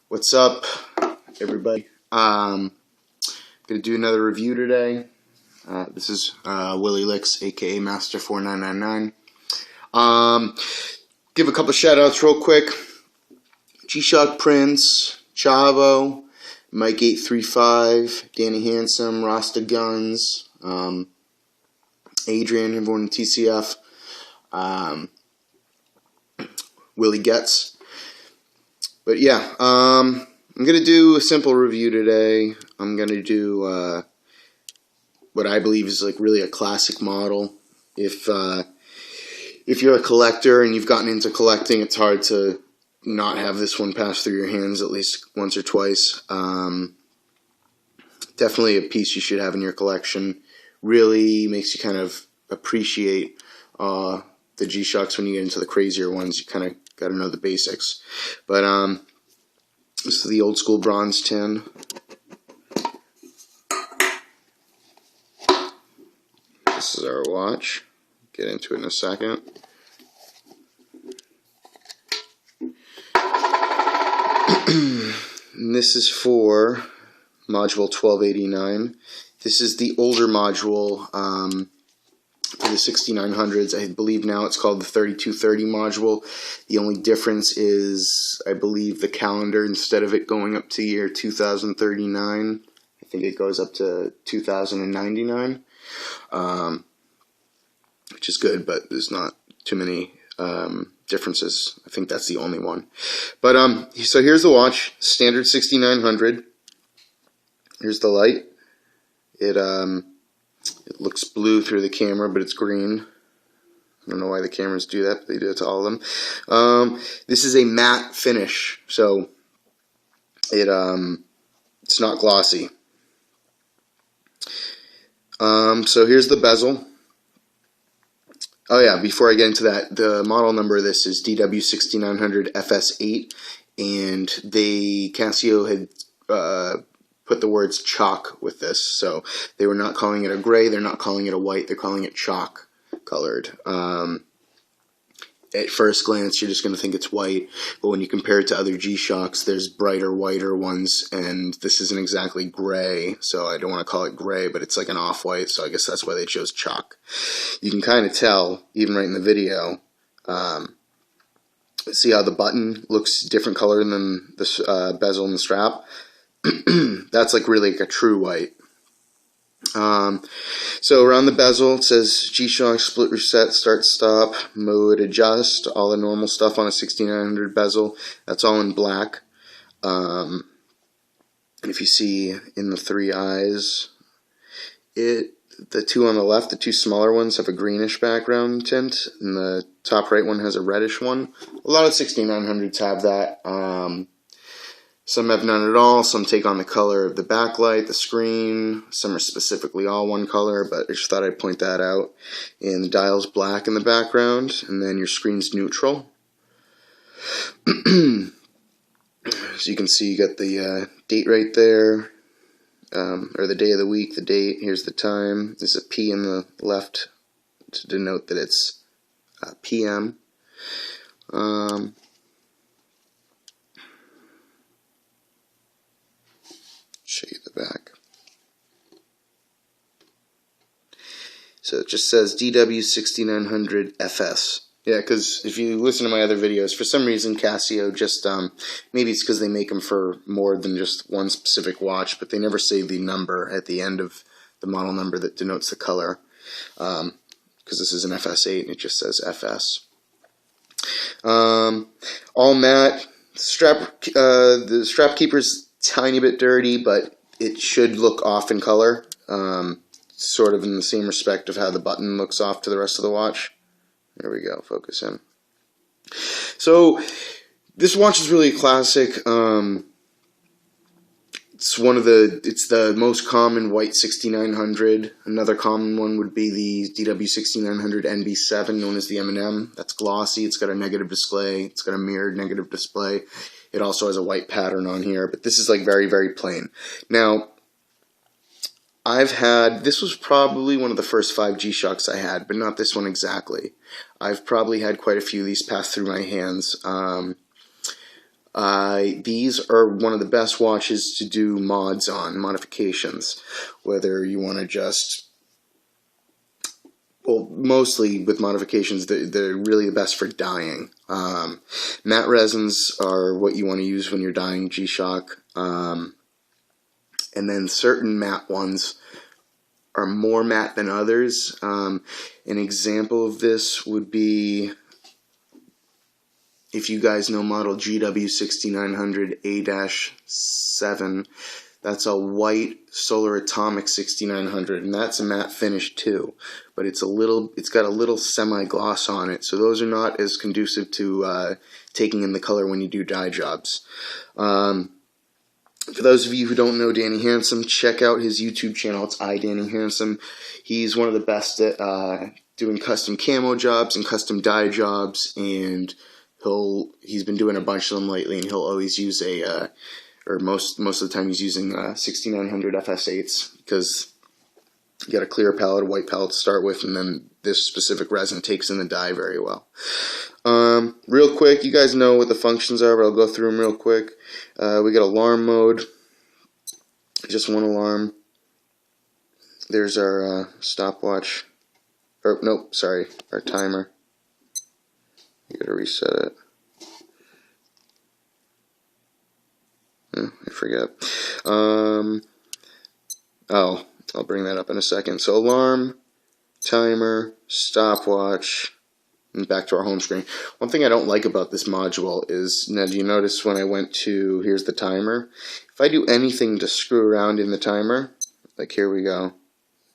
What's up, everybody? I'm gonna do another review today. This is Willie Licks, aka Master4999. Give a couple shout outs real quick. G-Shock Prince, Chavo, Mike835, Danny Handsome, Rasta Guns, Adrian, everyone in TCF, Willie Getz. But yeah, I'm going to do a simple review today. I'm going to do what I believe is like really a classic model. If you're a collector and you've gotten into collecting, it's hard to not have this one pass through your hands at least once or twice. Definitely a piece you should have in your collection. Really makes you kind of appreciate the G-Shocks when you get into the crazier ones. You kind of got to know the basics. But this is the old school bronze tin. This is our watch. Get into it in a second. And this is for module 1289. This is the older module for the 6900s. I believe now it's called the 3230 module. The only difference is, I believe, the calendar, instead of it going up to year 2039, I think it goes up to 2099, which is good, but there's not too many differences. I think that's the only one. But so here's the watch, standard 6900. Here's the light. It looks blue through the camera, but it's green. I don't know why the cameras do that, but they do it to all of them. This is a matte finish, so it's not glossy. So here's the bezel. Oh yeah, before I get into that, the model number of this is DW6900FS-8, and Casio had put the words chalk with this, so they were not calling it a gray, they're not calling it a white, they're calling it chalk colored. At first glance you're just going to think it's white, but when you compare it to other G-Shocks, there's brighter, whiter ones, and this isn't exactly gray, so I don't want to call it gray, but it's like an off-white, so I guess that's why they chose chalk. You can kind of tell, even right in the video, see how the button looks different color than the bezel and the strap? That's like really like a true white. So around the bezel it says G-Shock, split reset, start stop, mode, adjust, all the normal stuff on a 6900 bezel. That's all in black. And if you see in the three eyes, the two on the left, the two smaller ones, have a greenish background tint, and the top right one has a reddish one. A lot of 6900s have that. Some have none at all, some take on the color of the backlight, the screen, some are specifically all one color, but I just thought I'd point that out. And the dial's black in the background, and then your screen's neutral. As you can see, you got the date right there, or the day of the week, the date, here's the time. There's a P in the left to denote that it's PM. Show you the back. So it just says DW6900FS. Yeah, because if you listen to my other videos, for some reason Casio just, maybe it's because they make them for more than just one specific watch, but they never say the number at the end of the model number that denotes the color. Because this is an FS8 and it just says FS. All matte. The strap keeper's tiny bit dirty, but it should look off in color, sort of in the same respect of how the button looks off to the rest of the watch. There we go, focus in. So this watch is really a classic. It's the most common white 6900. Another common one would be the DW6900NB7, known as the M&M. That's glossy. It's got a negative display. It's got a mirrored negative display. It also has a white pattern on here, but this is like very, very plain. Now, this was probably one of the first 5 G-Shocks I had, but not this one exactly. I've probably had quite a few of these pass through my hands. These are one of the best watches to do mods on, modifications, whether you want to just, well, mostly with modifications, they're really the best for dyeing. Matte resins are what you want to use when you're dyeing G-Shock, and then certain matte ones are more matte than others. An example of this would be, if you guys know model DW6900A-7, that's a white solar atomic 6900, and that's a matte finish too, but it's got a little semi-gloss on it, so those are not as conducive to taking in the color when you do dye jobs. For those of you who don't know Danny Handsome, check out his YouTube channel. It's Danny Handsome. He's one of the best at doing custom camo jobs and custom dye jobs, and he's been doing a bunch of them lately, and he'll always use or most of the time he's using 6900FS-8s, because you got a clear palette, a white palette to start with, and then this specific resin takes in the dye very well. Real quick, you guys know what the functions are, but I'll go through them real quick. We got alarm mode, just one alarm. There's our stopwatch, or nope, sorry, our timer. You gotta reset it. I forget. Oh, I'll bring that up in a second. So alarm, timer, stopwatch, and back to our home screen. One thing I don't like about this module is, now do you notice when I went to, here's the timer, if I do anything to screw around in the timer, like here we go,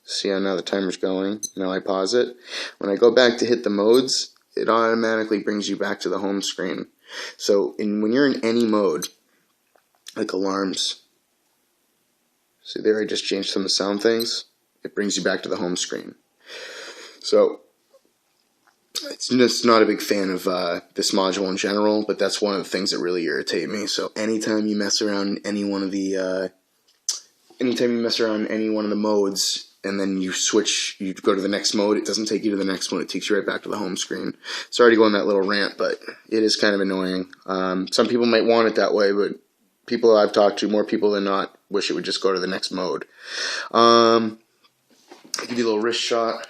see how now the timer's going, now I pause it, when I go back to hit the modes, it automatically brings you back to the home screen. So when you're in any mode, like alarms, see there I just changed some of the sound things, it brings you back to the home screen. So it's just not a big fan of this module in general, but that's one of the things that really irritate me. So anytime you mess around any one of the modes, and then you switch, you go to the next mode, it doesn't take you to the next one, it takes you right back to the home screen. Sorry to go on that little rant, but it is kind of annoying. Some people might want it that way, but people I've talked to, more people than not, wish it would just go to the next mode. I'll give you a little wrist shot.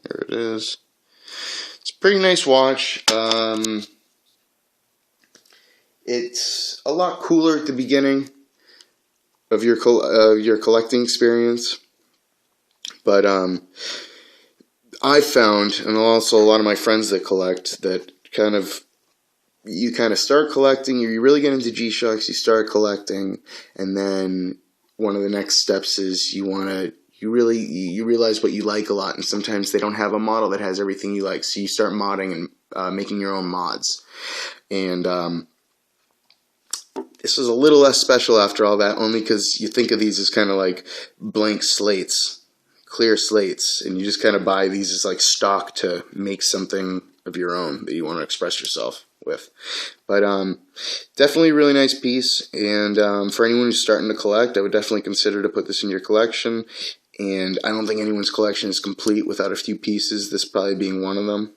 There it is. It's a pretty nice watch. It's a lot cooler at the beginning of your collecting experience, but I found, and also a lot of my friends that collect, that you kind of start collecting, you really get into G-Shocks, you start collecting, and then one of the next steps is you realize what you like a lot, and sometimes they don't have a model that has everything you like, so you start modding and making your own mods. And this was a little less special after all that, only because you think of these as kind of like blank slates, clear slates, and you just kind of buy these as like stock to make something of your own that you want to express yourself with. But definitely a really nice piece, and for anyone who's starting to collect, I would definitely consider to put this in your collection. And I don't think anyone's collection is complete without a few pieces, this probably being one of them.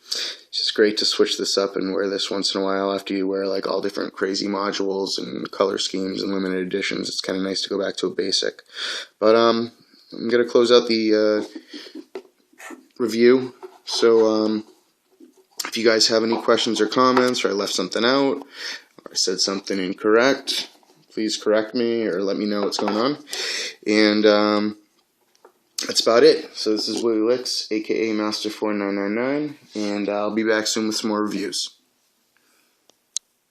It's just great to switch this up and wear this once in a while after you wear like all different crazy modules and color schemes and limited editions. It's kind of nice to go back to a basic. But I'm going to close out the review. So if you guys have any questions or comments, or I left something out, or I said something incorrect, please correct me or let me know what's going on. And that's about it. So this is Willie Licks, aka Master4999, and I'll be back soon with some more reviews.